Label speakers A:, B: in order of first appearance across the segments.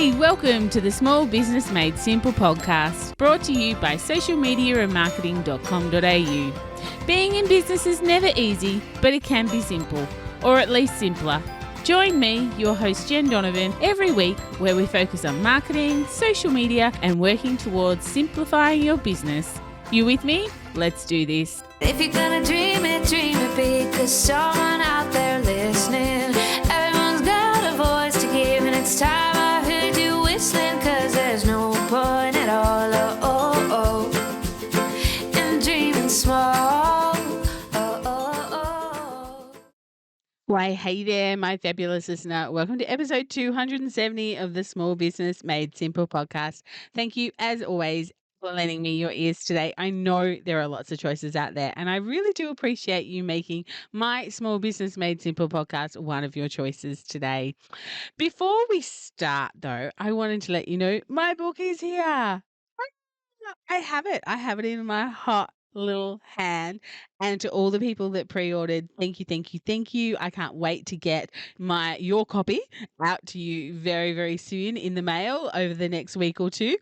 A: Hey, welcome to the Small Business Made Simple podcast, brought to you by socialmediaandmarketing.com.au. Being in business is never easy, but it can be simple, or at least simpler. Join me, your host Jen Donovan, every week where we focus on marketing, social media, and working towards simplifying your business. You with me? Let's do this.
B: If you're gonna dream it big, 'cause someone out there listening. Everyone's got a voice to give, and it's time I heard you whistling, 'cause there's no point at all, in dreaming small.
A: Why, hey there, my fabulous listener. Welcome to episode 270 of the Small Business Made Simple podcast. Thank you, as always, for lending me your ears today. I know there are lots of choices out there, and I really do appreciate you making my Small Business Made Simple podcast one of your choices today. Before we start, though, I wanted to let you know my book is here. I have it. I have it in my hot little hand. And to all the people that pre-ordered, thank you, thank you, thank you. I can't wait to get your copy out to you very, very soon in the mail over the next week or two.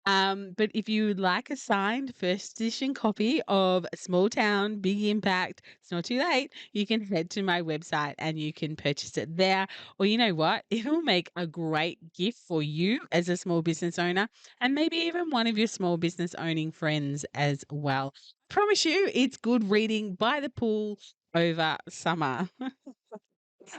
A: But if you would like a signed first edition copy of Small Town, Big Impact, it's not too late. You can head to my website and you can purchase it there. Or you know what? It'll make a great gift for you as a small business owner, and maybe even one of your small business owning friends as well. Promise you, it's good reading by the pool over summer.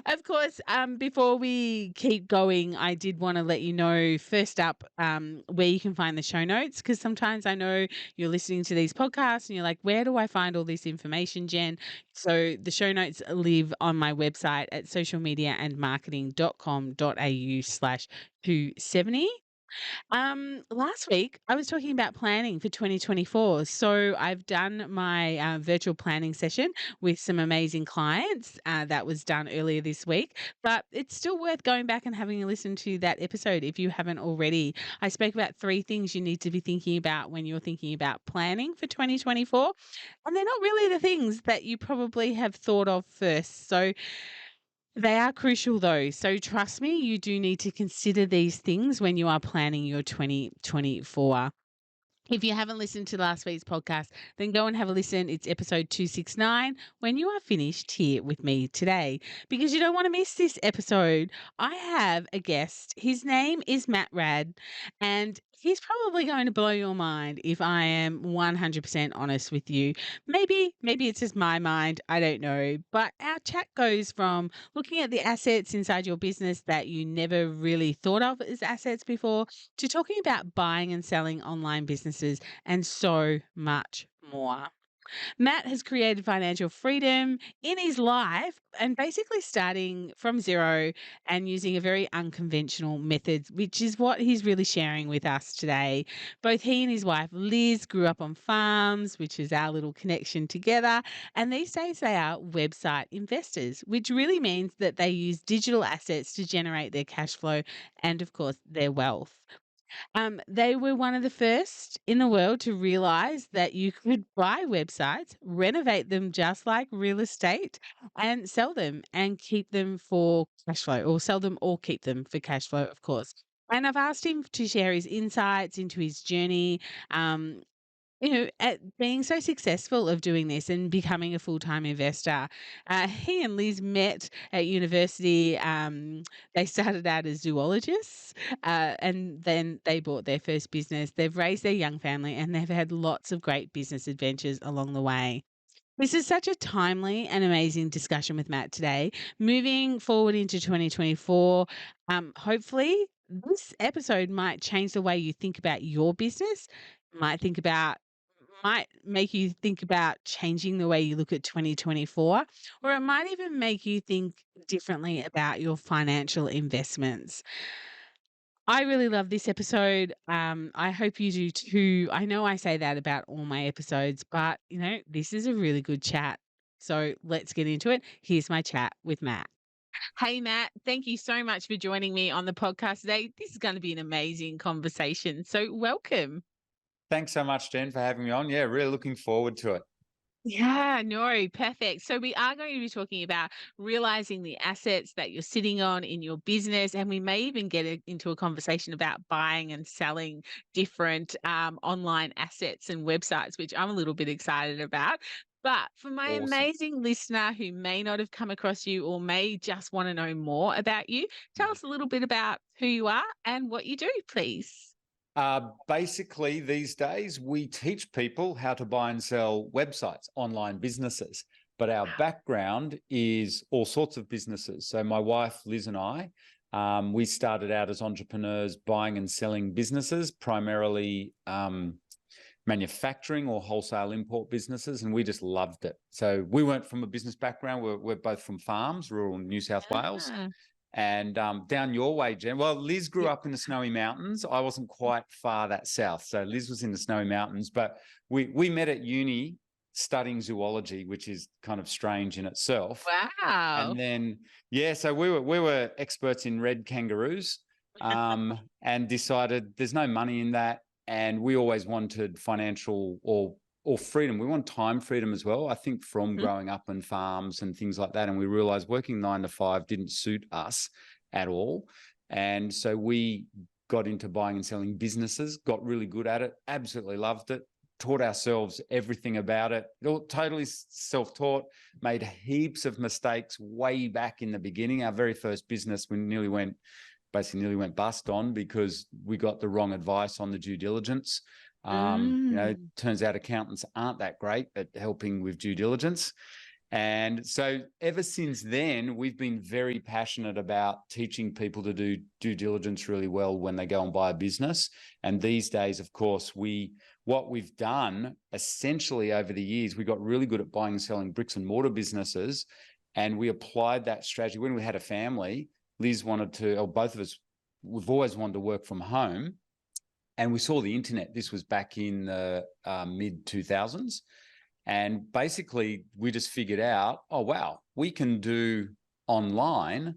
A: Of course, before we keep going, I did want to let you know first up where you can find the show notes, because sometimes I know you're listening to these podcasts and you're like, where do I find all this information, Jen? So the show notes live on my website at socialmediaandmarketing.com.au/270. Last week I was talking about planning for 2024. So I've done my virtual planning session with some amazing clients. That was done earlier this week, but it's still worth going back and having a listen to that episode if you haven't already. I spoke about 3 things you need to be thinking about when you're thinking about planning for 2024, and they're not really the things that you probably have thought of first. So they are crucial though. So trust me, you do need to consider these things when you are planning your 2024. If you haven't listened to last week's podcast, then go and have a listen. It's episode 269 when you are finished here with me today, because you don't want to miss this episode. I have a guest. His name is Matt Rad, and he's probably going to blow your mind if I am 100% honest with you. Maybe it's just my mind. I don't know. But our chat goes from looking at the assets inside your business that you never really thought of as assets before, to talking about buying and selling online businesses and so much more. Matt has created financial freedom in his life and basically starting from zero and using a very unconventional method, which is what he's really sharing with us today. Both he and his wife Liz grew up on farms, which is our little connection together, and these days they are website investors, which really means that they use digital assets to generate their cash flow and, of course, their wealth. They were one of the first in the world to realize that you could buy websites, renovate them just like real estate, and sell them and keep them for cash flow, or sell them or keep them for cash flow, of course. And I've asked him to share his insights into his journey, um, at being so successful of doing this and becoming a full-time investor. He and Liz met at university. They started out as zoologists, and then they bought their first business. They've raised their young family, and they've had lots of great business adventures along the way. This is such a timely and amazing discussion with Matt today. Moving forward into 2024, hopefully this episode might change the way you think about your business, might make you think about changing the way you look at 2024, or it might even make you think differently about your financial investments. I really love this episode. I hope you do too. I know I say that about all my episodes, but this is a really good chat. So let's get into it. Here's my chat with Matt. Hey, Matt, thank you so much for joining me on the podcast today. This is going to be an amazing conversation. So welcome.
C: Thanks so much, Jen, for having me on. Yeah, really looking forward to it.
A: Yeah, no, perfect. So we are going to be talking about realizing the assets that you're sitting on in your business, and we may even get into a conversation about buying and selling different online assets and websites, which I'm a little bit excited about. But for my
C: Awesome.
A: amazing listener who may not have come across you or may just want to know more about you, tell us a little bit about who you are and what you do, please.
C: Basically, these days, we teach people how to buy and sell websites, online businesses. But our background is all sorts of businesses. So my wife, Liz, and I, we started out as entrepreneurs buying and selling businesses, primarily manufacturing or wholesale import businesses, and we just loved it. So we weren't from a business background. We're both from farms, rural New South Wales.
A: Ah,
C: And down your way, Jen. Well, Liz grew
A: yeah.
C: up in the Snowy Mountains. I wasn't quite far that south. So Liz was in the Snowy Mountains, but we met at uni studying zoology, which is kind of strange in itself.
A: Wow.
C: And then, yeah, so we were experts in red kangaroos, and decided there's no money in that. And we always wanted financial or freedom. We want time freedom as well, I think, from
A: Mhm.
C: growing up on farms and things like that. And we realized working 9 to 5 didn't suit us at all. And so we got into buying and selling businesses, got really good at it, absolutely loved it, taught ourselves everything about it, totally self-taught, made heaps of mistakes way back in the beginning. Our very first business, we nearly went bust on because we got the wrong advice on the due diligence.
A: Mm.
C: Turns out accountants aren't that great at helping with due diligence. And so ever since then, we've been very passionate about teaching people to do due diligence really well when they go and buy a business. And these days, of course, what we've done essentially over the years, we got really good at buying and selling bricks and mortar businesses. And we applied that strategy when we had a family. Liz wanted to, or both of us, we've always wanted to work from home. And we saw the internet. This was back in the mid 2000s. And basically, we just figured out, oh, wow, we can do online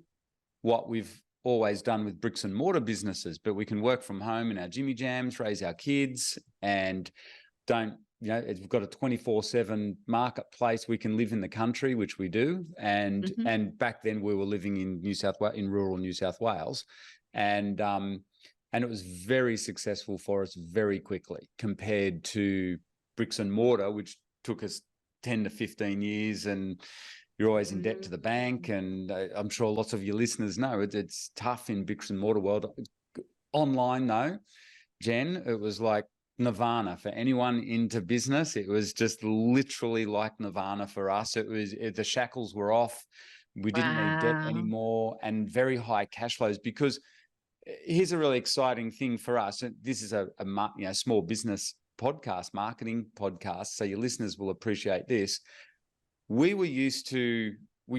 C: what we've always done with bricks and mortar businesses, but we can work from home in our Jimmy Jams, raise our kids, and we've got a 24/7 marketplace. We can live in the country, which we do.
A: Mhm.
C: And back then we were living in rural New South Wales. And it was very successful for us very quickly compared to bricks and mortar, which took us 10 to 15 years, and you're always in debt to the bank. And I'm sure lots of your listeners know it's tough in bricks and mortar world. Online, though, Jen, it was like nirvana for anyone into business. It was just literally like nirvana for us. The shackles were off. We didn't need debt
A: Wow.
C: anymore, and very high cash flows. Because here's a really exciting thing for us. This is a small business podcast, marketing podcast, so your listeners will appreciate this. We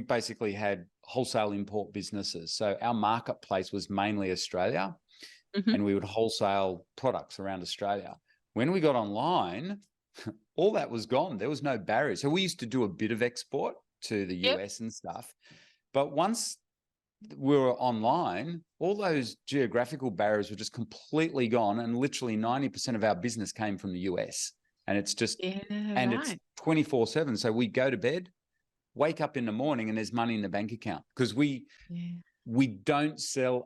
C: basically had wholesale import businesses. So our marketplace was mainly Australia,
A: Mhm.
C: and we would wholesale products around Australia. When we got online, all that was gone. There was no barrier. So we used to do a bit of export to the
A: Yep.
C: US and stuff. But once we were online, all those geographical barriers were just completely gone. And literally 90% of our business came from the US. And it's
A: Yeah,
C: it's
A: right.
C: 24/7. So we go to bed, wake up in the morning, and there's money in the bank account, because
A: Yeah.
C: we don't sell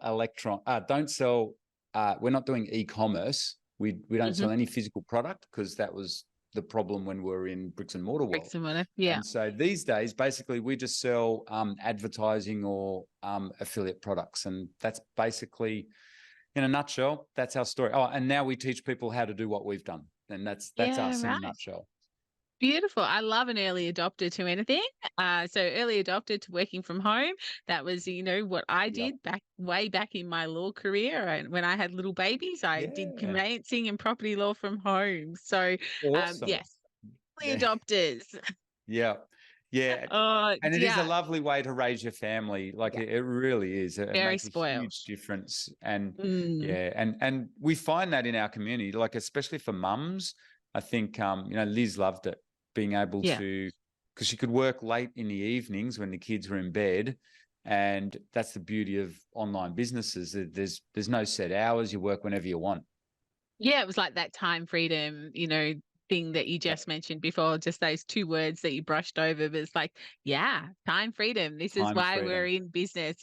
C: we're not doing e-commerce. We don't
A: Mhm.
C: sell any physical product, because that was the problem when we were in bricks and mortar world.
A: Bricks and mortar. Yeah.
C: And so these days, basically, we just sell advertising or affiliate products. And that's basically, in a nutshell, that's our story. Oh, and now we teach people how to do what we've done. And that's
A: Yeah,
C: us in a
A: right.
C: nutshell.
A: Beautiful. I love an early adopter to anything. So early adopter to working from home. That was, what I
C: Yep.
A: did way back in my law career. And when I had little babies, I did
C: Yeah.
A: conveyancing and property law from home. So,
C: Awesome.
A: yes, early
C: Yeah.
A: adopters.
C: Yeah. Yeah.
A: Oh,
C: And it is a
A: yeah,
C: lovely way to raise your family. Like
A: yeah,
C: it really is. It
A: very
C: makes a
A: spoiled.
C: huge difference. And
A: Mm,
C: yeah, and we find that in our community, like especially for mums. I think Liz loved it, being able
A: yeah.
C: to, because she could work late in the evenings when the kids were in bed. And that's the beauty of online businesses. There's no set hours. You work whenever you want.
A: Yeah, it was like that time freedom, thing that you just mentioned before, just those two words that you brushed over, but it's like, yeah, time freedom. This is
C: Time
A: why we're
C: freedom.
A: in business.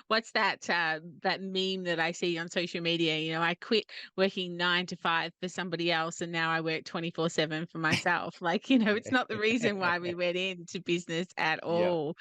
A: What's that meme that I see on social media? I quit working 9 to 5 for somebody else and now I work 24/7 for myself. It's not the reason why we went into business at
C: Yeah.
A: all.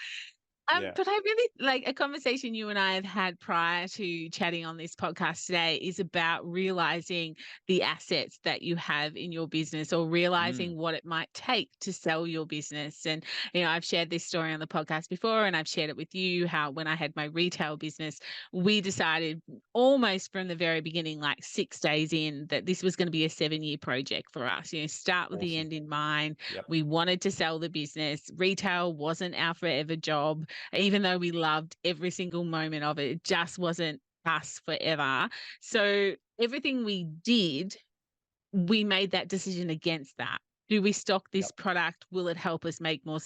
C: Yeah.
A: But I really like a conversation you and I have had prior to chatting on this podcast today is about realizing the assets that you have in your business or
C: Mm.
A: realizing what it might take to sell your business. And, I've shared this story on the podcast before and I've shared it with you how when I had my retail business, we decided almost from the very beginning, like 6 days in, that this was going to be a 7-year project for us. Start with the
C: Awesome.
A: end in mind.
C: Yep.
A: We wanted to sell the business. Retail wasn't our forever job. Even though we loved every single moment of it, it just wasn't us forever. So everything we did, we made that decision against that. Do we stock this
C: Yep.
A: product? Will it help us make more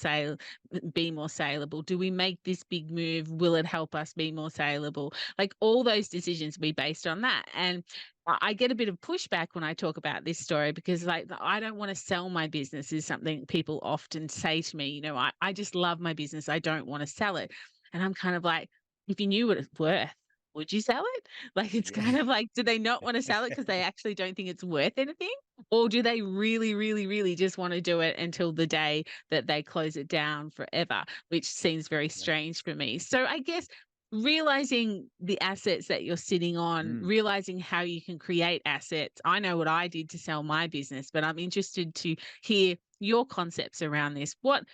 A: be more saleable? Do we make this big move? Will it help us be more saleable? Like all those decisions be based on that. And I get a bit of pushback when I talk about this story because I don't want to sell my business is something people often say to me. I just love my business. I don't want to sell it. And I'm kind of like, if you knew what it's worth, would you sell it? It's kind
C: Yeah.
A: of like, do they not want to sell it because they actually don't think it's worth anything? Or do they really, really, really just want to do it until the day that they close it down forever, which seems very
C: Yep.
A: strange for me. So I guess realizing the assets that you're sitting on,
C: Mm.
A: realizing how you can create assets. I know what I did to sell my business, but I'm interested to hear your concepts around this. What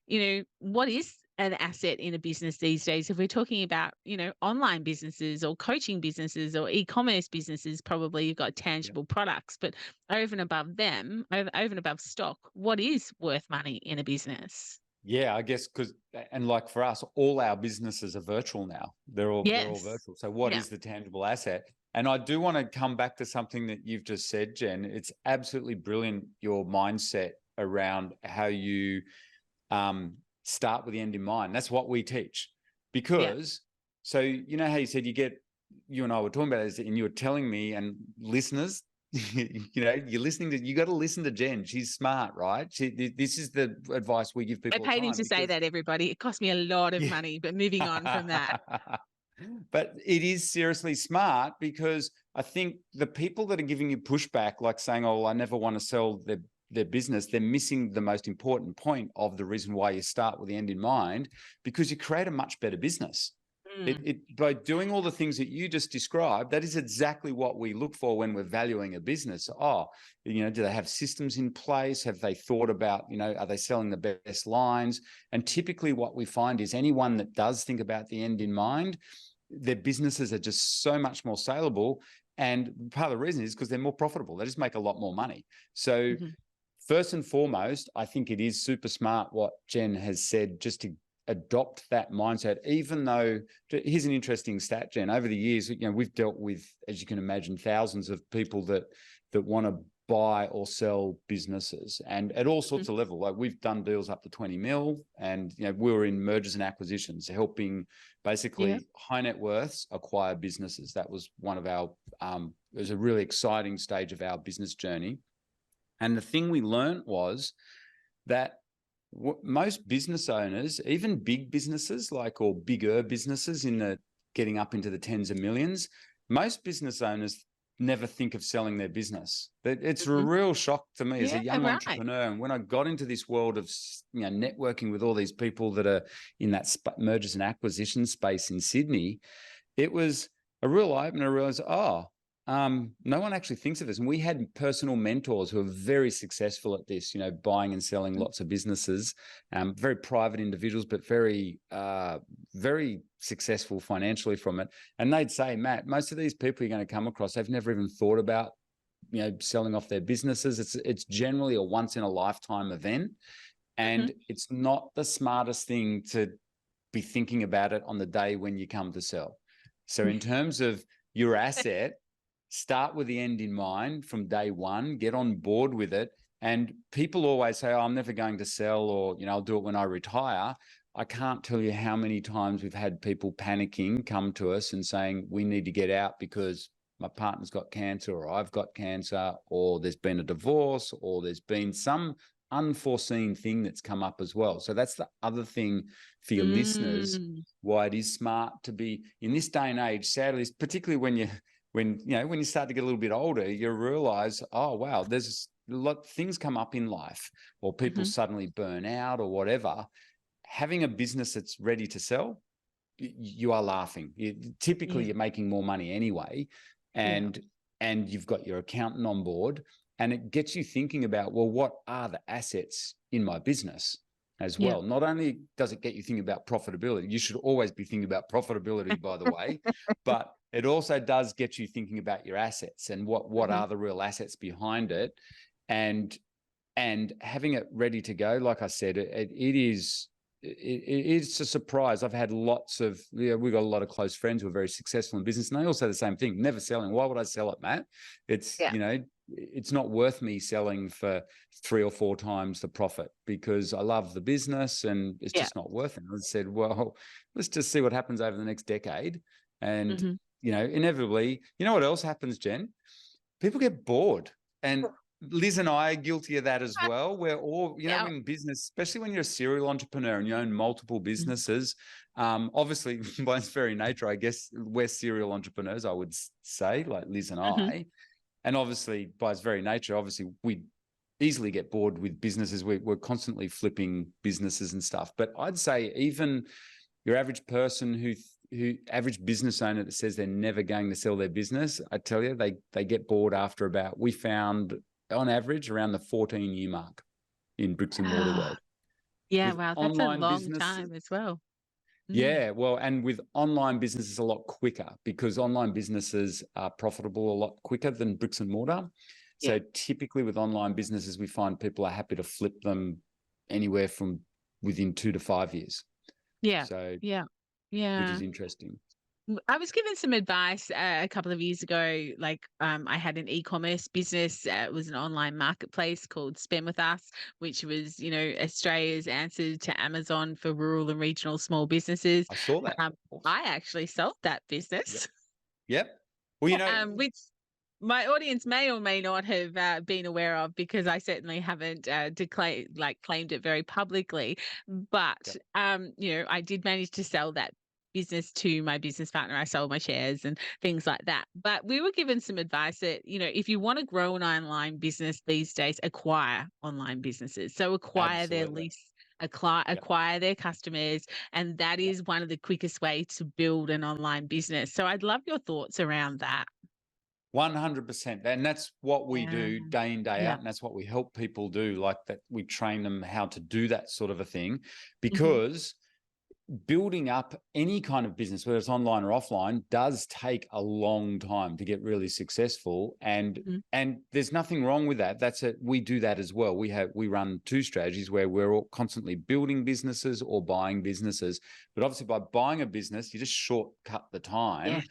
A: is an asset in a business these days? If we're talking about, online businesses or coaching businesses or e-commerce businesses, probably you've got
C: Yep.
A: tangible products, but over and above them, over and above stock, what is worth money in a business?
C: Yeah, I guess and like for us, all our businesses are virtual now. They're all
A: Yes.
C: virtual. So what
A: Yeah.
C: is the tangible asset? And I do want to come back to something that you've just said, Jen. It's absolutely brilliant, your mindset around how you start with the end in mind. That's what we teach. Because so you know how you said you and I were talking about this and you were telling me and listeners, you're listening you got to listen to Jen. She's smart, right? This is the advice we give
A: I
C: people all the
A: paid him
C: time
A: to say
C: because
A: that, everybody. It cost me a lot of
C: yeah.
A: money, but moving on from that.
C: But it is seriously smart because I think the people that are giving you pushback, like saying, "Oh, well, I never want to sell their business," they're missing the most important point of the reason why you start with the end in mind, because you create a much better business. By doing all the things that you just described, that is exactly what we look for when we're valuing a business. Do they have systems in place? Have they thought about, are they selling the best lines? And typically what we find is anyone that does think about the end in mind, their businesses are just so much more saleable. And part of the reason is because they're more profitable. They just make a lot more money. So first and foremost, I think it is super smart what Jen has said, just to adopt that mindset, even though here's an interesting stat, Jen. Over the years, we've dealt with, as you can imagine, thousands of people that want to buy or sell businesses, and at all sorts of levels. Like we've done deals up to 20 mil, and we were in mergers and acquisitions, helping basically high net worths acquire businesses. That was one of our it was a really exciting stage of our business journey. And the thing we learned was that most business owners, even big businesses or bigger businesses getting up into the tens of millions, most business owners never think of selling their business. It's a real shock to me as a young entrepreneur. And when I got into this world of networking with all these people that are in that mergers and acquisition space in Sydney, it was a real eye-opener. I realized, no one actually thinks of this. And we had personal mentors who are very successful at this, buying and selling lots of businesses, very private individuals, but very, very successful financially from it. And they'd say, Matt, most of these people you're going to come across, they've never even thought about, selling off their businesses. It's generally a once in a lifetime event. And it's not the smartest thing to be thinking about it on the day when you come to sell. So in terms of your asset, start with the end in mind from day one, get on board with it. And people always say, I'm never going to sell, or, I'll do it when I retire. I can't tell you how many times we've had people panicking come to us and saying, we need to get out because my partner's got cancer, or I've got cancer, or there's been a divorce, or there's been some unforeseen thing that's come up as well. So that's the other thing for your listeners,
A: Mm.
C: why it is smart to be in this day and age, sadly, particularly when you start to get a little bit older, you realize, oh wow, there's a lot of things come up in life, or people
A: Mhm.
C: suddenly burn out or whatever. Having a business that's ready to sell, you are laughing. Typically,
A: Yeah.
C: you're making more money anyway,
A: Yeah.
C: and you've got your accountant on board, and it gets you thinking about, well, what are the assets in my business as
A: Yeah.
C: well? Not only does it get you thinking about profitability, you should always be thinking about profitability, by the way, but it also does get you thinking about your assets and what
A: Mhm.
C: are the real assets behind it, and having it ready to go. Like I said, it's a surprise. I've had lots of, we've got a lot of close friends who are very successful in business, and they all say the same thing: never selling. Why would I sell it, Matt? It's
A: Yeah.
C: it's not worth me selling for 3 or 4 times the profit, because I love the business and it's
A: Yeah.
C: just not worth it. I said, well, let's just see what happens over the next decade. And,
A: Mhm.
C: Inevitably, you know what else happens, Jen? People get bored. And Liz and I are guilty of that as well. We're all,
A: Yeah.
C: in business, especially when you're a serial entrepreneur and you own multiple businesses, obviously by its very nature, I guess we're serial entrepreneurs, I would say, like Liz and
A: Mhm.
C: I. And obviously by its very nature, obviously we easily get bored with businesses. We're constantly flipping businesses and stuff. But I'd say even your average person who average business owner that says they're never going to sell their business, I tell you, they get bored after about, we found on average around the 14-year mark in bricks and mortar
A: Ah.
C: world.
A: Yeah,
C: With
A: wow, that's a
C: online
A: long
C: businesses,
A: time as well. Mm.
C: yeah, well, and with online businesses a lot quicker, because online businesses are profitable a lot quicker than bricks and mortar.
A: Yeah.
C: So typically with online businesses, we find people are happy to flip them anywhere from within 2 to 5 years.
A: Yeah.
C: So,
A: Yeah.
C: which is
A: Yeah.
C: interesting.
A: I was given some advice a couple of years ago. Like, I had an e-commerce business. It was an online marketplace called Spend With Us, which was, Australia's answer to Amazon for rural and regional small businesses.
C: I saw that. Awesome.
A: I actually sold that
C: Yep.
A: business,
C: Yep. Well,
A: which my audience may or may not have been aware of, because I certainly haven't claimed it very publicly. But
C: yep.
A: I did manage to sell that business to my business partner. I sold my shares and things like that. But we were given some advice that, if you want to grow an online business these days, acquire online businesses. So acquire their
C: Absolutely.
A: lease,
C: Yep.
A: acquire their customers, and that
C: Yep.
A: is one of the quickest way to build an online business. So I'd love your thoughts around that.
C: 100%. And that's what we
A: Yeah.
C: do day in, day
A: Yeah.
C: out. And that's what we help people do, like that. We train them how to do that sort of a thing,
A: Mhm.
C: because building up any kind of business, whether it's online or offline, does take a long time to get really successful. And
A: Mhm.
C: there's nothing wrong with that. That's it. We do that as well. We run 2 strategies where we're all constantly building businesses or buying businesses. But obviously by buying a business, you just shortcut the time
A: Yes.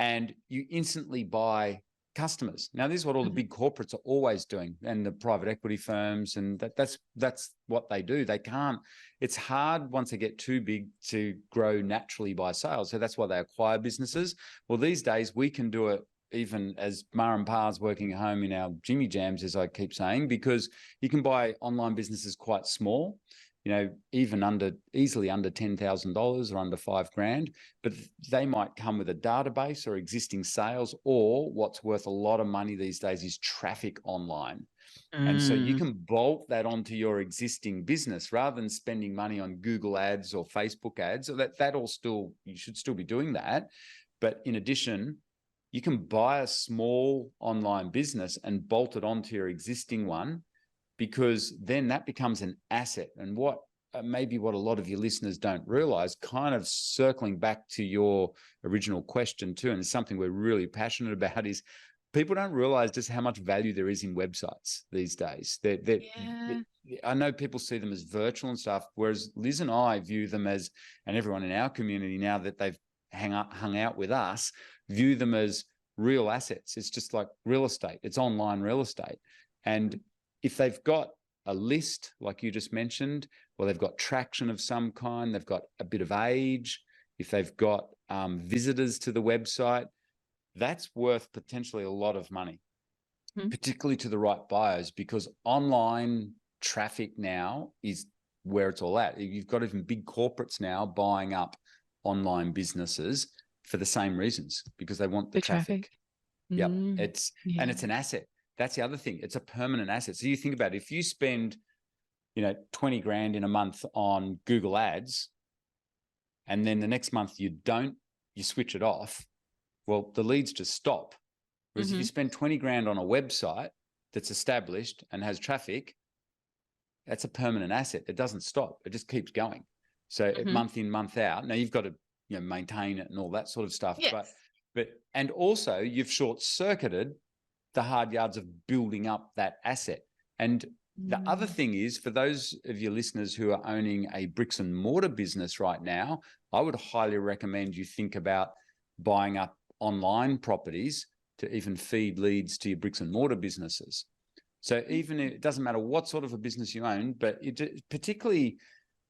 C: and you instantly buy customers. Now, this is what all the
A: Mhm.
C: big corporates are always doing, and the private equity firms, and that's what they do. They can't. It's hard once they get too big to grow naturally by sales. So that's why they acquire businesses. Well, these days we can do it even as Ma and Pa's working at home in our Jimmy Jams, as I keep saying, because you can buy online businesses quite small, even easily under $10,000 or under $5,000, but they might come with a database or existing sales, or what's worth a lot of money these days is traffic online. And so you
A: Mm.
C: can bolt that onto your existing business rather than spending money on Google ads or Facebook ads. So you should still be doing that. But in addition, you can buy a small online business and bolt it onto your existing one, because then that becomes an asset. And what maybe what a lot of your listeners don't realize, kind of circling back to your original question too, and it's something we're really passionate about, is people don't realize just how much value there is in websites these days.
A: Yeah.
C: I know people see them as virtual and stuff, whereas Liz and I view them as, and everyone in our community now that they've hung out with us, view them as real assets. It's just like real estate. It's online real estate. And if they've got a list, like you just mentioned, or they've got traction of some kind, they've got a bit of age, if they've got visitors to the website, that's worth potentially a lot of money,
A: Mhm.
C: particularly to the right buyers, because online traffic now is where it's all at. You've got even big corporates now buying up online businesses for the same reasons, because they want the
A: The traffic.
C: traffic. Yep.
A: Mm,
C: And it's an asset. That's the other thing. It's a permanent asset. So you think about it, if you spend, 20 grand in a month on Google Ads, and then the next month you switch it off, well, the leads just stop. Whereas if you spend 20 grand on a website that's established and has traffic, that's a permanent asset. It doesn't stop. It just keeps going. So month in, month out. Now you've got to, maintain it and all that sort of stuff.
A: Yes.
C: And also you've short-circuited the hard yards of building up that asset. And the other thing is, for those of your listeners who are owning a bricks and mortar business right now, I would highly recommend you think about buying up online properties to even feed leads to your bricks and mortar businesses. So even it doesn't matter what sort of a business you own, but particularly,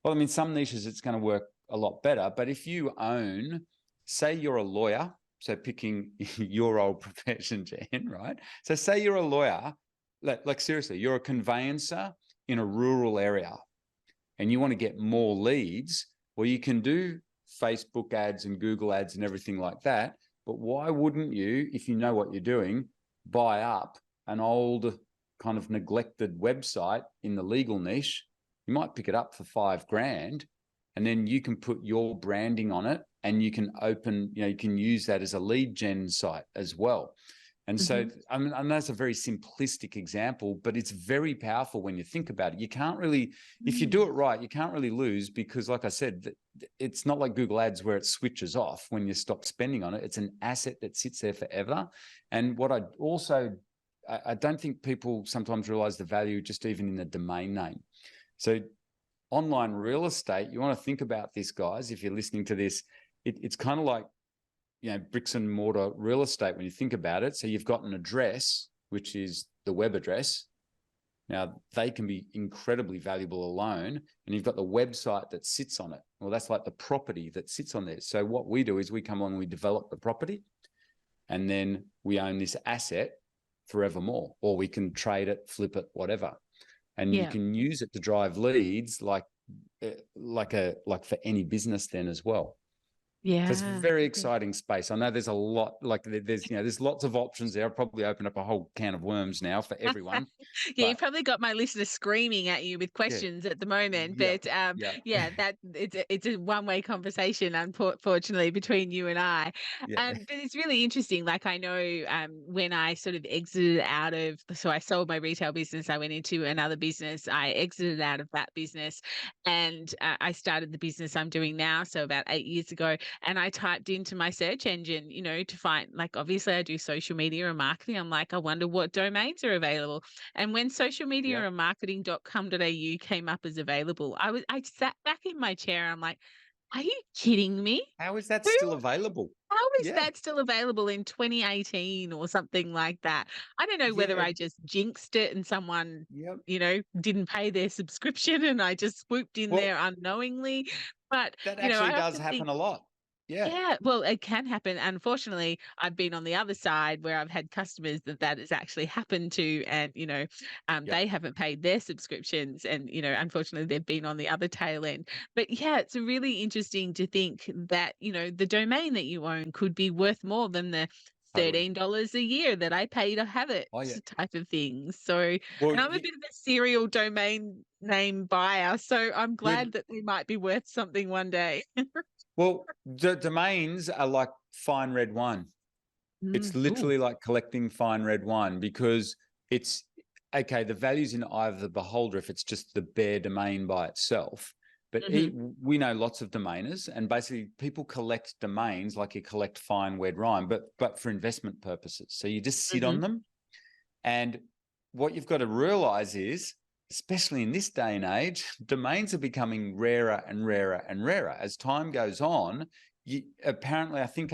C: well, I mean, some niches it's going to work a lot better. But if you own, say you're a lawyer, so picking your old profession, Jen, right? So say you're a lawyer, like seriously, you're a conveyancer in a rural area and you want to get more leads, well, you can do Facebook ads and Google ads and everything like that. But why wouldn't you, if you know what you're doing, buy up an old kind of neglected website in the legal niche? You might pick it up for 5 grand, and then you can put your branding on it, and you can open, you can use that as a lead gen site as well. And so, I mean, I know it's a very simplistic example, but it's very powerful when you think about it. You can't really, if you do it right, you can't really lose, because like I said, it's not like Google Ads where it switches off when you stop spending on it. It's an asset that sits there forever. And what I don't think people sometimes realize the value just even in the domain name. So online real estate, you want to think about this, guys, if you're listening to this, it's kind of like, bricks and mortar real estate when you think about it. So you've got an address, which is the web address. Now they can be incredibly valuable alone, and you've got the website that sits on it. Well, that's like the property that sits on there. So what we do is we come on and we develop the property, and then we own this asset forevermore, or we can trade it, flip it, whatever. And you can use it to drive leads like for any business then as well.
A: Yeah.
C: So it's a very exciting space. I know there's a lot, there's lots of options there. I'll probably open up a whole can of worms now for everyone.
A: Yeah, you've probably got my listeners screaming at you with questions at the moment. But that it's a one-way conversation, unfortunately, between you and I. But it's really interesting. Like, I know when I sort of exited out of, so I sold my retail business, I went into another business, I exited out of that business, and I started the business I'm doing now, so about 8 years ago. And I typed into my search engine, to find, like, obviously I do social media and marketing. I'm like, I wonder what domains are available. And when social media and marketing.com.au came up as available, I sat back in my chair. I'm like, are you kidding me?
C: How is that still available?
A: How is that still available in 2018 or something like that? I don't know whether I just jinxed it and someone, didn't pay their subscription and I just swooped in there unknowingly. But
C: that actually does happen a lot.
A: Yeah, well, it can happen. Unfortunately, I've been on the other side where I've had customers that has actually happened to, and they haven't paid their subscriptions, and unfortunately, they've been on the other tail end. But yeah, it's really interesting to think that the domain that you own could be worth more than the $13 a year that I pay to have it, type of thing. So, and I'm a bit of a serial domain name buyer, so I'm glad that they might be worth something one day.
C: Well, the domains are like fine red wine. It's literally like collecting fine red wine, because it's, okay, the value's in the eye of the beholder if it's just the bare domain by itself. But we know lots of domainers, and basically people collect domains like you collect fine red wine, but for investment purposes. So you just sit on them. And what you've got to realize is, especially in this day and age, domains are becoming rarer and rarer and rarer. As time goes on, apparently I think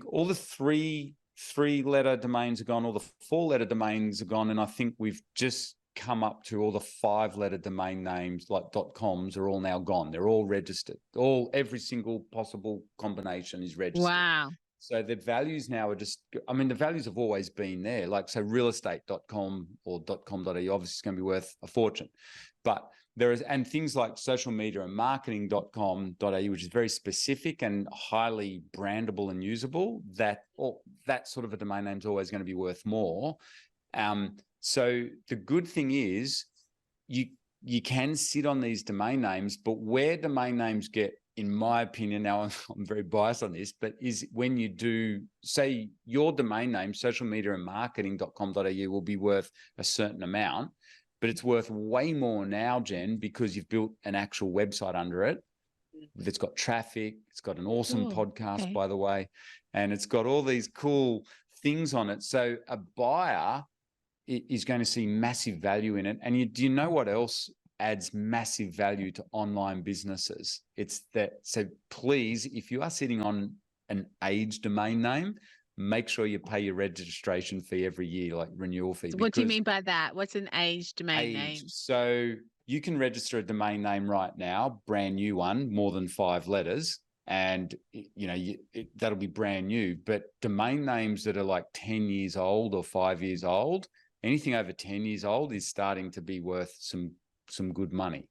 C: all the three-letter domains are gone, all the 4-letter domains are gone, and I think we've just come up to all the 5-letter domain names like .coms are all now gone. They're all registered. Every single possible combination is registered.
A: Wow.
C: So the values now are just, I mean, the values have always been there. Like, so realestate.com or .com.au obviously is going to be worth a fortune. But there is, and things like social media and marketing.com.au, which is very specific and highly brandable and usable, that sort of a domain name is always going to be worth more. So the good thing is you can sit on these domain names, but where domain names get, in my opinion, now I'm very biased on this, but is when you do, say your domain name, social media and marketing.com.au will be worth a certain amount, but it's worth way more now, Jen, because you've built an actual website under it. It's got traffic, it's got an awesome podcast, by the way, and it's got all these cool things on it. So a buyer is going to see massive value in it. And do you know what else adds massive value to online businesses? It's that, so please, if you are sitting on an aged domain name, make sure you pay your registration fee every year, like renewal fee.
A: So what do you mean by that? What's an aged domain name?
C: So you can register a domain name right now, brand new one, more than 5 letters, and that'll be brand new. But domain names that are like 10 years old or 5 years old, anything over 10 years old is starting to be worth some good money.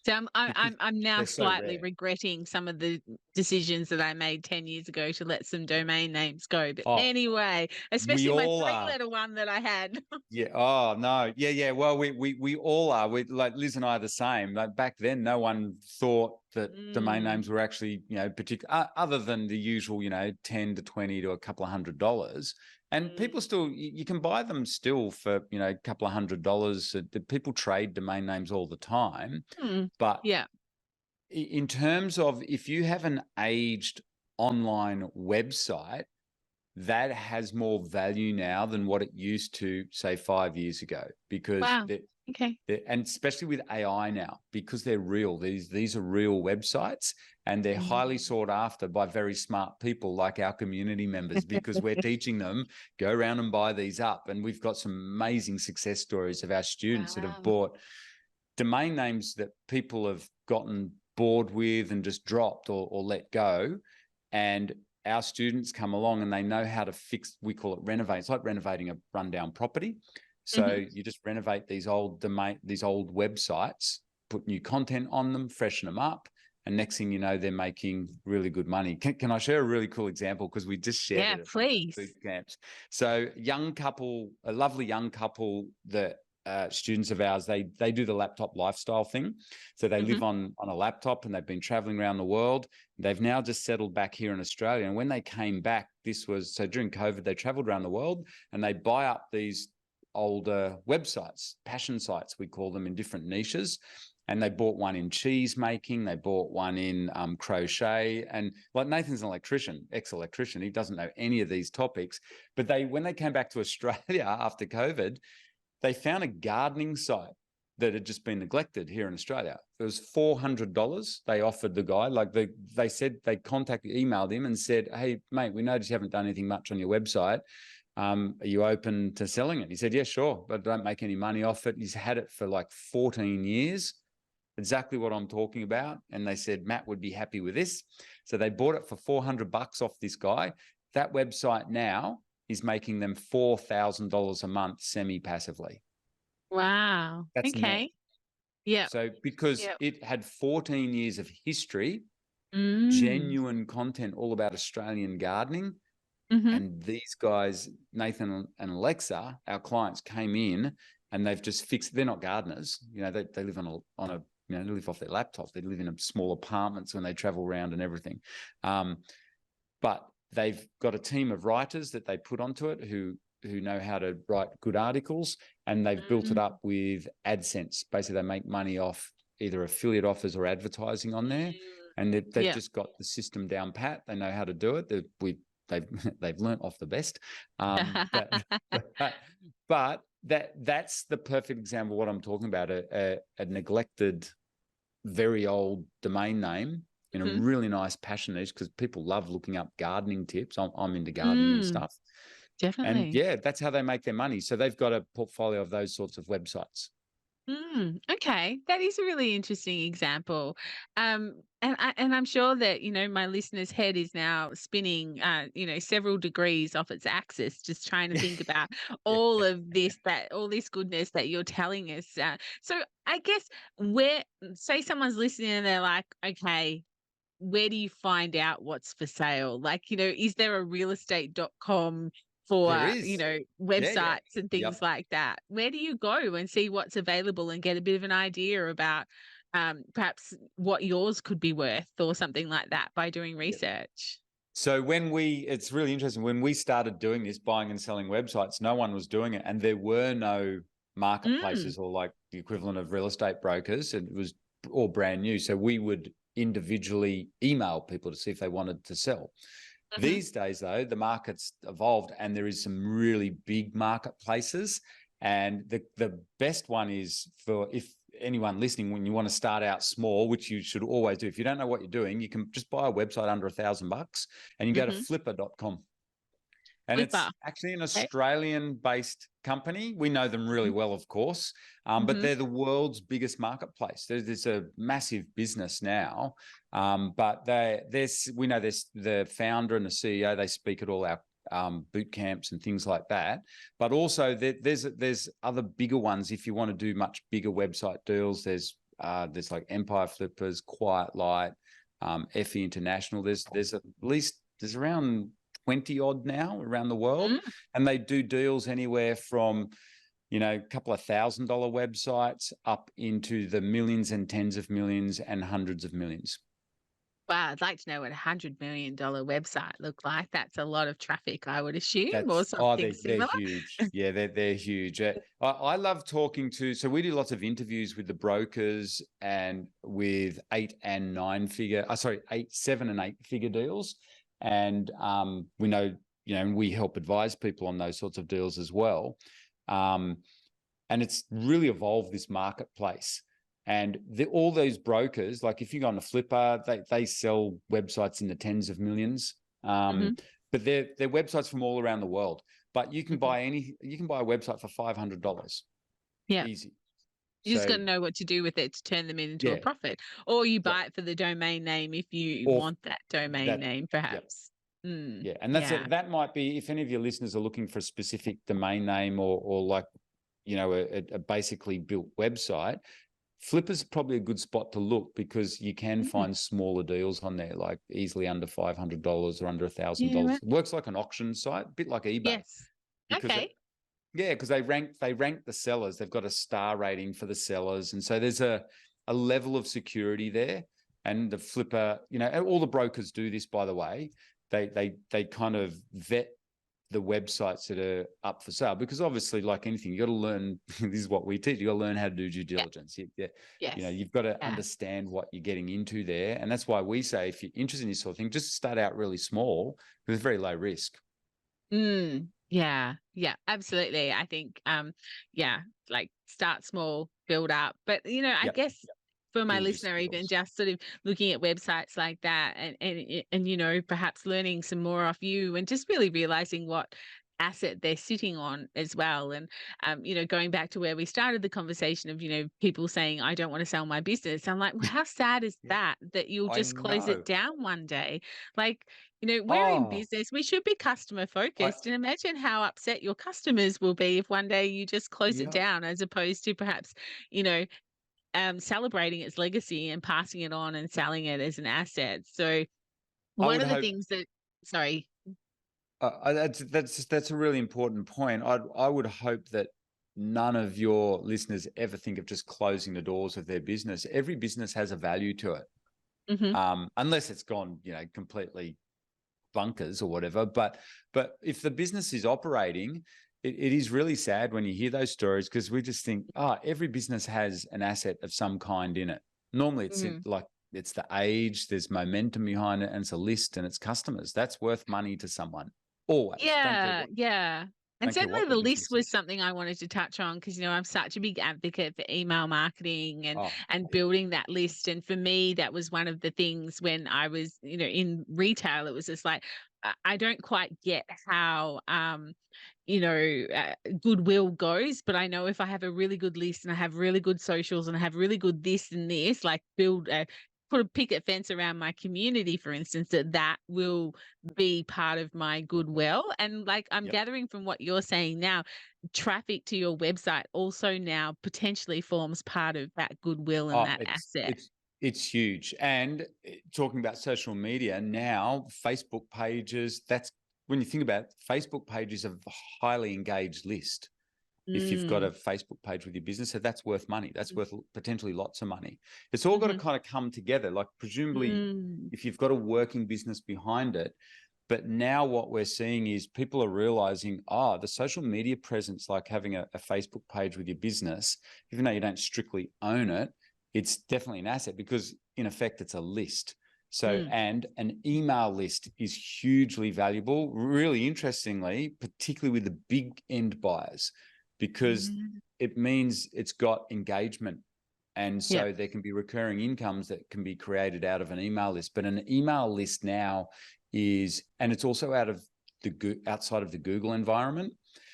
A: So I'm now slightly regretting some of the decisions that I made 10 years ago to let some domain names go. But anyway, especially my 3-letter one that I had.
C: Yeah. Oh no. Yeah. Well, we all are. We, like Liz and I, are the same. Like back then, no one thought that domain names were actually, particular, other than the usual, 10 to 20 to a couple of $100. And people still, you can buy them still for, a couple of $100. People trade domain names all the time. But in terms of, if you have an aged online website, that has more value now than what it used to, say, 5 years ago, because and especially with AI now, because they're real. These are real websites, and they're highly sought after by very smart people like our community members, because we're teaching them, go around and buy these up. And we've got some amazing success stories of our students that have bought domain names that people have gotten bored with and just dropped or let go. And our students come along and they know how to fix, we call it renovate. It's like renovating a rundown property. So you just renovate these old websites, put new content on them, freshen them up, and next thing you know, they're making really good money. Can I share a really cool example? Because we just shared it at
A: please.
C: Boot camps. So a lovely young couple that students of ours, they do the laptop lifestyle thing. So they live on a laptop, and they've been traveling around the world. They've now just settled back here in Australia. And when they came back, so during COVID, they traveled around the world, and they buy up these older websites, passion sites, we call them, in different niches. And they bought one in cheese making, they bought one in crochet. And like, Nathan's an electrician, ex-electrician, he doesn't know any of these topics. But when they came back to Australia after COVID, they found a gardening site that had just been neglected here in Australia. It was $400 they offered the guy. Like they said, they emailed him and said, hey, mate, we noticed you haven't done anything much on your website. Are you open to selling it? He said, yeah, sure, but don't make any money off it. He's had it for like 14 years, exactly what I'm talking about. And they said, Matt would be happy with this. So they bought it for $400 off this guy. That website now is making them $4,000 a month semi-passively.
A: Wow.
C: That's
A: okay.
C: Net.
A: Yeah.
C: So because it had 14 years of history, genuine content all about Australian gardening. And these guys, Nathan and Alexa, our clients, came in and they've just fixed. They're not gardeners, they live they live off their laptops. They live in small apartments when they travel around and everything. But they've got a team of writers that they put onto it who know how to write good articles, and they've built it up with AdSense. Basically, they make money off either affiliate offers or advertising on there, and they've just got the system down pat. They know how to do it. They've learnt off the best, but that's the perfect example of what I'm talking about. A neglected, very old domain name in a really nice passion niche, because people love looking up gardening tips. I'm into gardening and stuff.
A: Definitely.
C: And that's how they make their money. So they've got a portfolio of those sorts of websites.
A: Okay, that is a really interesting example. And I'm sure that, my listener's head is now spinning, several degrees off its axis, just trying to think about
C: Yeah.
A: all this goodness that you're telling us. So I guess where, say someone's listening and they're like, okay, where do you find out what's for sale? Like, is there a realestate.com
C: There
A: for,
C: is. Yeah, yeah.
A: websites and things
C: Yep.
A: like that? Where do you go and see what's available and get a bit of an idea about perhaps what yours could be worth or something like that by doing
C: Yep.
A: research?
C: So it's really interesting. When we started doing this, buying and selling websites, no one was doing it, and there were no
A: Mm,
C: marketplaces or like the equivalent of real estate brokers. It was all brand new. So we would individually email people to see if they wanted to sell.
A: mhm,
C: These days, though, the market's evolved and there is some really big marketplaces. And the best one is for if anyone listening, when you want to start out small, which you should always do. If you don't know what you're doing, you can just buy a website under $1,000 and you go to
A: mhm.
C: flipper.com. And it's
A: Flipper.
C: actually an
A: Okay.
C: Australian-based company. We know them really well, of course, but
A: Mm-hmm.
C: they're the world's biggest marketplace. There's a massive business now, but we know this the founder and the CEO. They speak at all our boot camps and things like that. But also there's other bigger ones if you want to do much bigger website deals. There's like Empire Flippers, Quiet Light, FE International. There's at least there's around 20 odd now around the world,
A: Mm.
C: and they do deals anywhere from a couple of $1,000 websites up into the millions and tens of millions and hundreds of millions.
A: Wow, I'd like to know what $100 million website look like. That's a lot of traffic, I would assume, or something
C: They're
A: similar.
C: huge. Yeah, they're huge. I love talking to. So we do lots of interviews with the brokers and with 7 and 8 figure deals, and we know and we help advise people on those sorts of deals as well. Um, and it's really evolved this marketplace. And all those brokers, like if you go on a Flipper, they sell websites in the tens of millions.
A: Mhm,
C: But they're websites from all around the world. But you can
A: mhm.
C: buy a website for $500,
A: Yeah.
C: easy.
A: You just
C: So
A: gotta know what to do with it to turn them into a
C: yeah,
A: profit, or you
C: yeah,
A: buy it for the domain name if you
C: or
A: want that domain
C: that,
A: name,
C: yeah,
A: perhaps. Mm,
C: yeah, and
A: yeah.
C: that might be if any of your listeners are looking for a specific domain name or like a basically built website. Flipper's probably a good spot to look because you can
A: Mm,
C: find smaller deals on there, like easily under $500 or under
A: yeah,
C: $1,000.
A: right.
C: It works like an auction site, a bit like eBay,
A: Yes.
C: because
A: Okay.
C: because they rank the sellers. They've got a star rating for the sellers, and so there's a level of security there. And the Flipper, and all the brokers do this, by the way. They kind of vet the websites that are up for sale because obviously, like anything, you got to learn. This is what we teach. You got to learn how to do due
A: Yeah.
C: diligence.
A: Yes.
C: You've got to
A: Yeah.
C: understand what you're getting into there, and that's why we say if you're interested in this sort of thing, just start out really small because it's very low risk.
A: Yeah. Yeah, absolutely. I think, yeah, like start small, build up. But, I
C: Yep,
A: guess for my
C: build your
A: listener, even
C: skills.
A: just sort of looking at websites like that and perhaps learning some more off you and just really realizing what asset they're sitting on as well. And, going back to where we started the conversation of, people saying, I don't want to sell my business. I'm like, well, how sad is
C: Yeah,
A: that you'll
C: I
A: just close it
C: know.
A: down one day? Like, we're in
C: Oh,
A: business. We should be customer
C: I
A: focused. And imagine how upset your customers will be if one day you just close it
C: yeah.
A: down as opposed to perhaps, you know, celebrating its legacy and passing it on and selling it as an asset. So
C: I
A: one
C: would
A: of the
C: hope
A: things that, sorry,
C: that's a really important point. I would hope that none of your listeners ever think of just closing the doors of their business. Every business has a value to it,
A: hmm
C: unless it's gone, completely bunkers or whatever. But if the business is operating, it is really sad when you hear those stories because we just think, every business has an asset of some kind in it. Normally, like it's the age, there's momentum behind it, and it's a list and it's customers. That's worth money to someone. Always.
A: Yeah, yeah. And
C: Don't care
A: certainly
C: what the
A: the list
C: business
A: was
C: is.
A: something I wanted to touch on because, I'm such a big advocate for email marketing and
C: Oh,
A: and
C: yeah.
A: building that list. And for me, that was one of the things when I was, in retail, it was just like, I don't quite get how, goodwill goes, but I know if I have a really good list and I have really good socials and I have really good this and this, like put a picket fence around my community, for instance, that will be part of my goodwill. And like I'm
C: Yep.
A: gathering from what you're saying now, traffic to your website also now potentially forms part of that goodwill and
C: Oh,
A: that asset.
C: it's huge. And talking about social media now, Facebook pages, that's when you think about it, Facebook pages, a highly engaged list. If you've got a
A: Mm.
C: Facebook page with your business, so that's worth money. That's
A: Mhm.
C: worth potentially lots of money. It's all got to
A: Mhm.
C: kind of come together. Like presumably,
A: Mm.
C: if you've got a working business behind it, but now what we're seeing is people are realizing, the social media presence, like having a Facebook page with your business, even though you don't strictly own it, it's definitely an asset because in effect, it's a list. So,
A: Mm.
C: and an email list is hugely valuable, really interestingly, particularly with the big end buyers, because
A: Mm.
C: it means it's got engagement. And
A: Yeah.
C: so there can be recurring incomes that can be created out of an email list. But an email list now and it's also outside of the Google environment.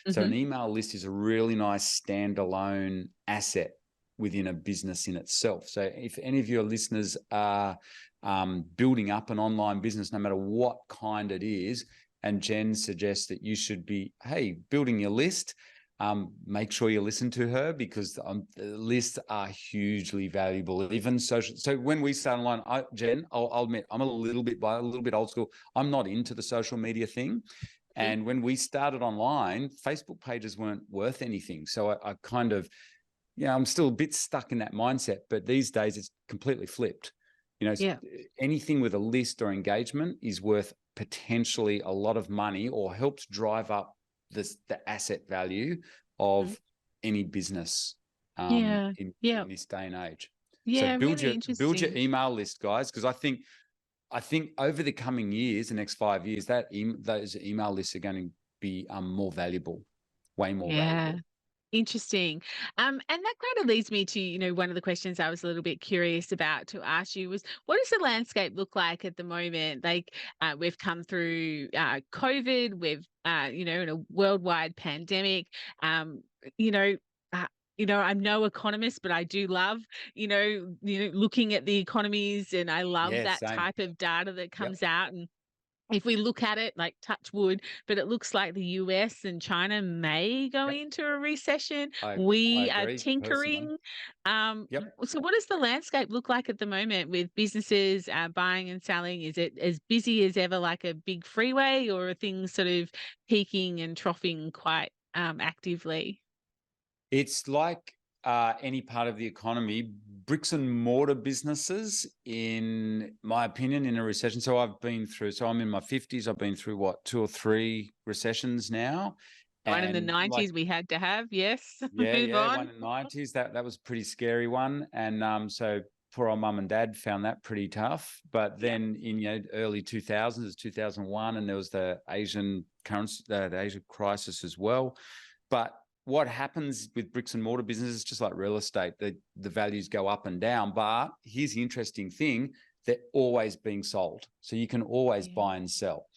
C: So an
A: Mhm.
C: email list is a really nice standalone asset within a business in itself. So if any of your listeners are building up an online business, no matter what kind it is, and Jen suggests that you should be, hey, building your list, make sure you listen to her because the lists are hugely valuable. Even social. So when we start online, Jen, I'll admit I'm a little bit old school. I'm not into the social media thing.
A: Mhm.
C: And when we started online, Facebook pages weren't worth anything. So I kind of, I'm still a bit stuck in that mindset. But these days it's completely flipped.
A: Yeah.
C: Anything with a list or engagement is worth potentially a lot of money or helps drive up the asset value
A: Mhm.
C: of any business
A: Yeah.
C: in
A: Yeah.
C: this day and age. So
A: Yeah, really
C: build your
A: interesting.
C: email list, guys, because I think over the coming years, the next 5 years, those email lists are going to be more valuable, way more
A: Yeah.
C: valuable.
A: Interesting. And that kind of leads me to, one of the questions I was a little bit curious about to ask you was, what does the landscape look like at the moment? Like, we've come through COVID, we've, in a worldwide pandemic. You know, uh, I'm no economist, but I do love, looking at the economies, and I love
C: Yeah,
A: that
C: same.
A: type of data that
C: Yep.
A: comes out. And if we look at it, like touch wood, but it looks like the US and China may go
C: Yep.
A: into a recession.
C: I
A: We are
C: agree personally.
A: tinkering.
C: Yep.
A: So what does the landscape look like at the moment with businesses buying and selling? Is it as busy as ever, like a big freeway, or are things sort of peaking and troughing quite actively?
C: It's like any part of the economy, bricks and mortar businesses, in my opinion, in a recession. So I'm in my 50s. I've been through what, two or three recessions now.
A: One in the
C: And like,
A: 90s we had to have, yes. Move
C: yeah,
A: on.
C: one in the 90s. That was a pretty scary one. And so poor old mum and dad found that pretty tough. But
A: Yeah.
C: then in early 2000s, 2001, and there was the Asian currency, the Asian crisis as well. But what happens with bricks and mortar businesses, just like real estate, the values go up and down. But here's the interesting thing: they're always being sold, so you can always
A: Yeah.
C: buy and sell.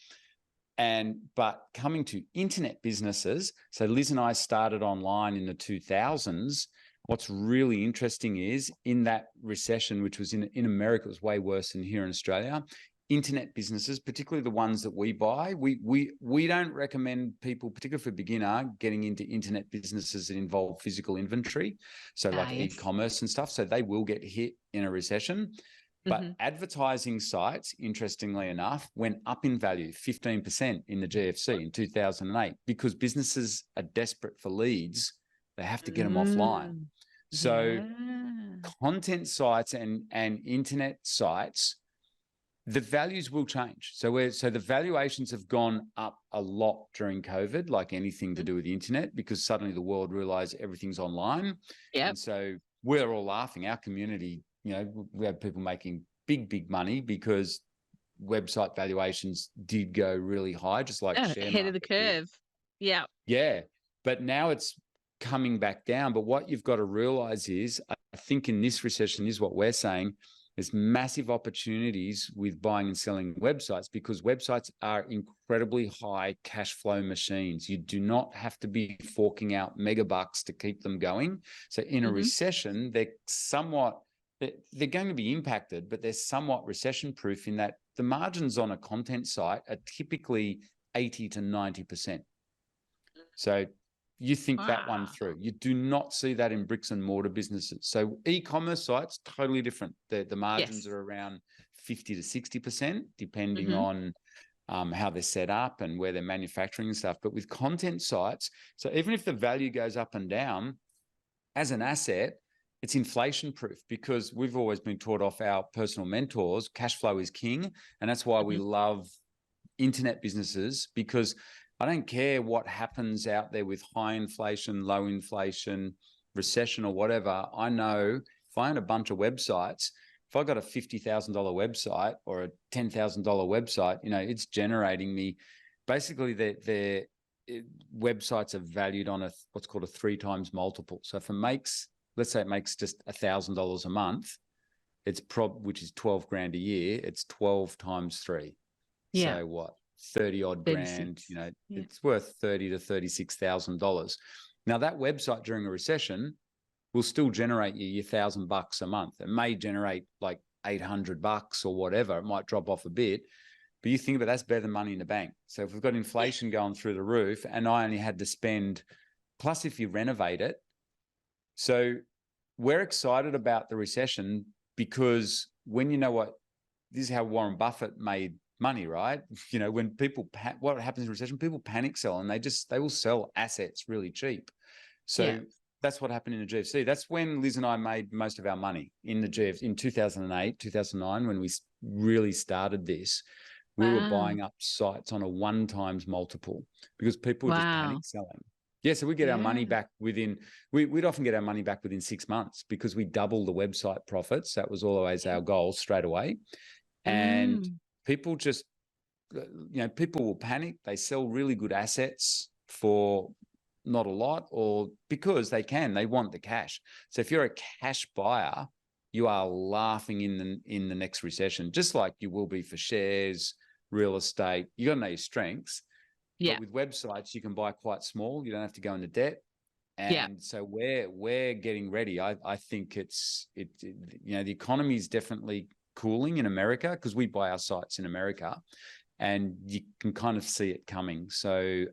C: But coming to internet businesses, so Liz and I started online in the 2000s. What's really interesting is in that recession, which was in America, it was way worse than here in Australia. Internet businesses, particularly the ones that we buy, we don't recommend people, particularly for beginner, getting into internet businesses that involve physical inventory, so like
A: Yes.
C: e-commerce and stuff. So they will get hit in a recession. But
A: Hmm.
C: advertising sites, interestingly enough, went up in value 15% in the GFC in 2008 because businesses are desperate for leads. They have to get them offline.
A: Mm.
C: So
A: Yeah.
C: content sites and internet sites, the values will change. So the valuations have gone up a lot during COVID, like anything to
A: Mhm.
C: do with the internet, because suddenly the world realized everything's online.
A: Yep.
C: And so we're all laughing. Our community, we have people making big money because website valuations did go really high, just like
A: Yeah,
C: share
A: ahead of the
C: market did.
A: curve. Yeah.
C: Yeah. But now it's coming back down. But what you've got to realize is, I think in this recession is what we're saying, There's massive opportunities with buying and selling websites because websites are incredibly high cash flow machines. You do not have to be forking out megabucks to keep them going. So in a recession, they're going to be impacted, but they're somewhat recession proof in that the margins on a content site are typically 80 to 90%. So you think that one through. You do not see that in bricks and mortar businesses. So e-commerce sites, totally different. The margins are around 50 to 60%, depending on how they're set up and where they're manufacturing and stuff. But with content sites, so even if the value goes up and down, as an asset, it's inflation proof because we've always been taught off our personal mentors, cash flow is king. And that's why we love internet businesses, because I don't care what happens out there with high inflation, low inflation, recession or whatever. I know if I own a bunch of websites, if I got a $50,000 website or a $10,000 website, it's generating me basically their websites are valued on what's called a 3 times multiple. So if let's say it makes just $1,000 a month, which is 12 grand a year, it's 12 times 3.
A: Yeah.
C: So what? 30 odd grand, it's worth $30,000 to $36,000. Now that website during a recession will still generate you your $1,000 a month. It may generate like $800 or whatever. It might drop off a bit, but you think about that's better than money in the bank. So if we've got inflation going through the roof and I only had to spend, plus if you renovate it. So we're excited about the recession because when this is how Warren Buffett made money, right? When people, what happens in recession, people panic sell and they will sell assets really cheap. So that's what happened in the GFC. That's when Liz and I made most of our money in the GFC in 2008, 2009, when we really started this. We were buying up sites on a 1 times multiple because people were just panic selling. Yeah, so we get our money back we'd often get our money back within 6 months because we double the website profits. That was always our goal straight away. And people just, people will panic. They sell really good assets for not a lot or because they want the cash. So if you're a cash buyer, you are laughing in the next recession, just like you will be for shares, real estate. You got to know your strengths. Yeah. But with websites, you can buy quite small. You don't have to go into debt. And so we're getting ready. I think the economy is definitely cooling in America because we buy our sites in America and you can kind of see it coming. So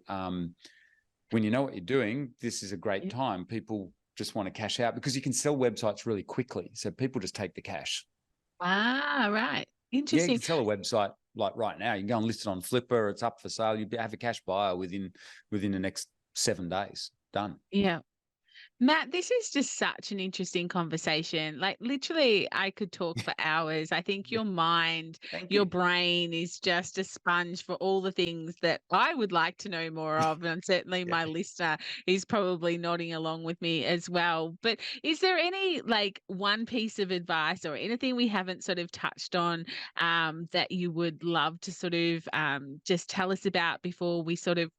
C: when you know what you're doing, this is a great time. People just want to cash out because you can sell websites really quickly. So people just take the cash.
A: Ah, right. Interesting.
C: Yeah, you can sell a website like right now. You can go and list it on Flipper. It's up for sale. You have a cash buyer within the next 7 days. Done.
A: Yeah. Matt, this is just such an interesting conversation. Like literally, I could talk for hours. I think your mind, your brain is just a sponge for all the things that I would like to know more of. And certainly my listener is probably nodding along with me as well. But is there any one piece of advice or anything we haven't sort of touched on that you would love to sort of just tell us about before we sort of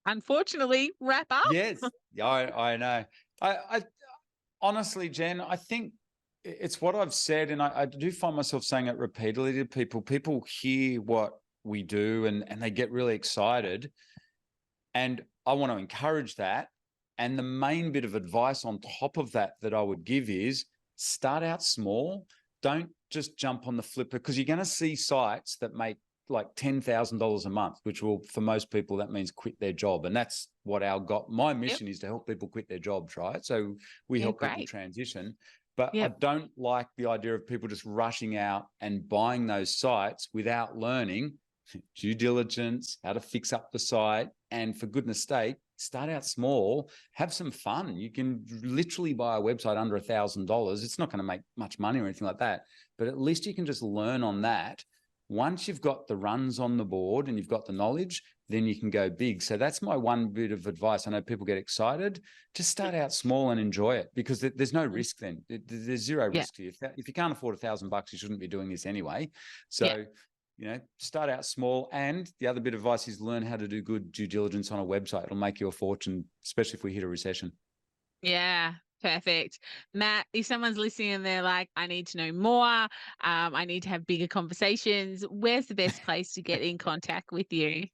A: unfortunately wrap up?
C: Yes, I know. I honestly, Jen, I think it's what I've said, and I do find myself saying it repeatedly to people. People hear what we do and they get really excited. And I want to encourage that. And the main bit of advice on top of that I would give is start out small. Don't just jump on the Flipper because you're going to see sites that make like $10,000 a month, which will, for most people, that means quit their job. And that's what my mission is, to help people quit their jobs, right? So we help people transition. But I don't like the idea of people just rushing out and buying those sites without learning due diligence, how to fix up the site. And for goodness sake, start out small, have some fun. You can literally buy a website under $1,000. It's not going to make much money or anything like that, but at least you can just learn on that. Once you've got the runs on the board and you've got the knowledge, then you can go big. So that's my one bit of advice. I know people get excited. Just start out small and enjoy it because there's no risk then. There's zero risk to you. If you can't afford $1,000, you shouldn't be doing this anyway. So, start out small. And the other bit of advice is learn how to do good due diligence on a website. It'll make you a fortune, especially if we hit a recession.
A: Yeah. Perfect. Matt, if someone's listening and they're like, I need to know more, I need to have bigger conversations, where's the best place to get in contact with you?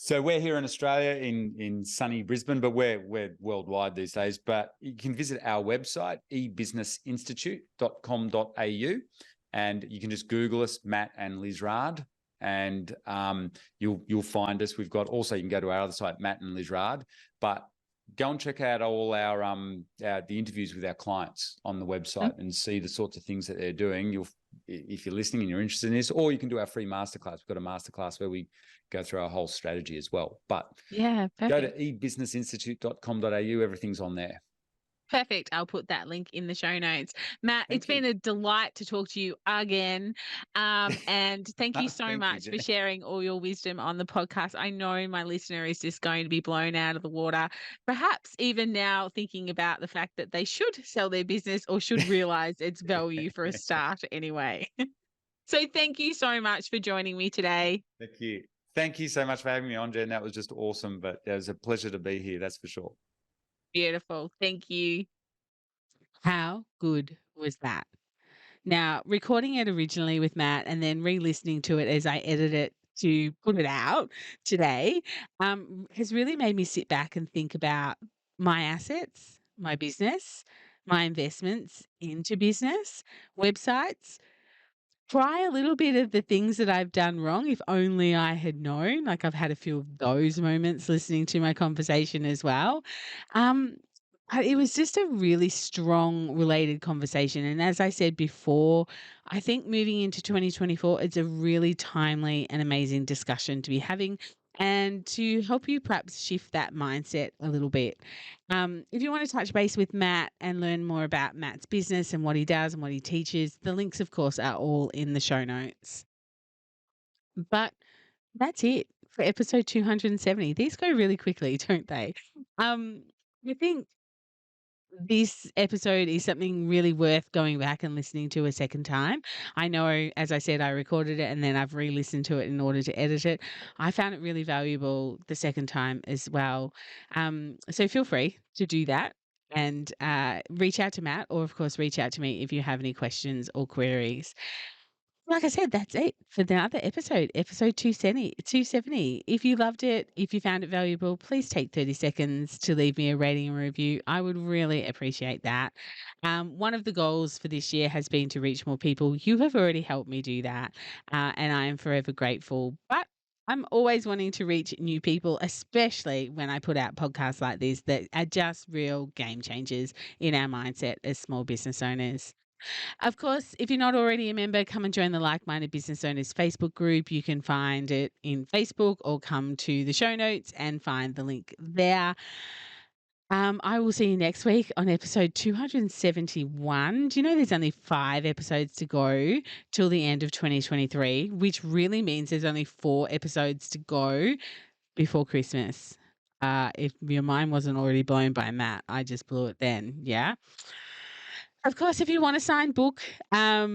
C: So we're here in Australia in sunny Brisbane, but we're worldwide these days. But you can visit our website, ebusinessinstitute.com.au, and you can just Google us, Matt and Liz Rard, and you'll find us. We've got also, you can go to our other site, Matt and Liz Rard, but go and check out all our the interviews with our clients on the website and see the sorts of things that they're doing. If you're listening and you're interested in this, or you can do our free masterclass. We've got a masterclass where we go through our whole strategy as well. But
A: Yeah,
C: go to
A: perfect.
C: ebusinessinstitute.com.au. Everything's on there.
A: Perfect. I'll put that link in the show notes. Matt, it's
C: Thank you.
A: been a delight to talk to you again. And thank you so
C: Thank you,
A: much for
C: Jenny.
A: sharing all your wisdom on the podcast. I know my listener is just going to be blown out of the water, perhaps even now thinking about the fact that they should sell their business or should realize its value for a start anyway. So thank you so much for joining me today.
C: Thank you. Thank you so much for having me on, Jen. That was just awesome. But it was a pleasure to be here, that's for sure.
A: Beautiful. Thank you. How good was that? Now, recording it originally with Matt and then re-listening to it as I edit it to put it out today, has really made me sit back and think about my assets, my business, my investments into business, websites, try a little bit of the things that I've done wrong. If only I had known. Like, I've had a few of those moments listening to my conversation as well. Um, it was just a really strong related conversation. And as I said before, I think moving into 2024, it's a really timely and amazing discussion to be having and to help you perhaps shift that mindset a little bit. If you want to touch base with Matt and learn more about Matt's business and what he does and what he teaches, the links, of course, are all in the show notes. But that's it for episode 270. These go really quickly, don't they? I think this episode is something really worth going back and listening to a second time. I know, as I said, I recorded it and then I've re-listened to it in order to edit it. I found it really valuable the second time as well. So feel free to do that and reach out to Matt, or of course, reach out to me if you have any questions or queries. Like I said, that's it for another episode 270. If you loved it, if you found it valuable, please take 30 seconds to leave me a rating and review. I would really appreciate that. One of the goals for this year has been to reach more people. You have already helped me do that, and I am forever grateful. But I'm always wanting to reach new people, especially when I put out podcasts like this that are just real game changers in our mindset as small business owners. Of course, if you're not already a member, come and join the Like Minded Business Owners Facebook group. You can find it in Facebook or come to the show notes and find the link there. I will see you next week on episode 271. Do you know there's only 5 episodes to go till the end of 2023, which really means there's only 4 episodes to go before Christmas. If your mind wasn't already blown by Matt, I just blew it then. Yeah. Of course, if you want a signed book, a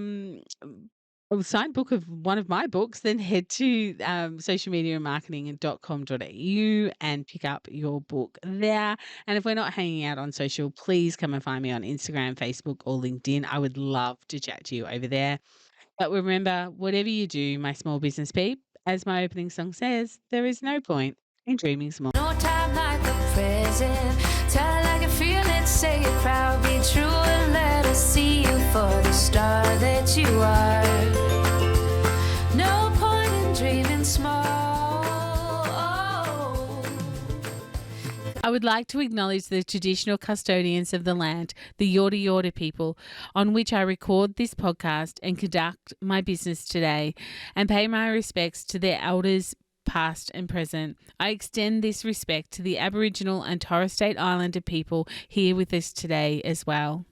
A: signed book of one of my books, then head to socialmediamarketing.com.au and pick up your book there. And if we're not hanging out on social, please come and find me on Instagram, Facebook, or LinkedIn. I would love to chat to you over there. But remember, whatever you do, my small business peep, as my opening song says, there is no point in dreaming small.
B: No time like the present. Tell it like you feel it, say it proud, be true, and let us see you for the star that you are. No point in dreaming small.
A: I would like to acknowledge the traditional custodians of the land, the Yorta Yorta people, on which I record this podcast and conduct my business today, and pay my respects to their elders, past and present. I extend this respect to the Aboriginal and Torres Strait Islander people here with us today as well.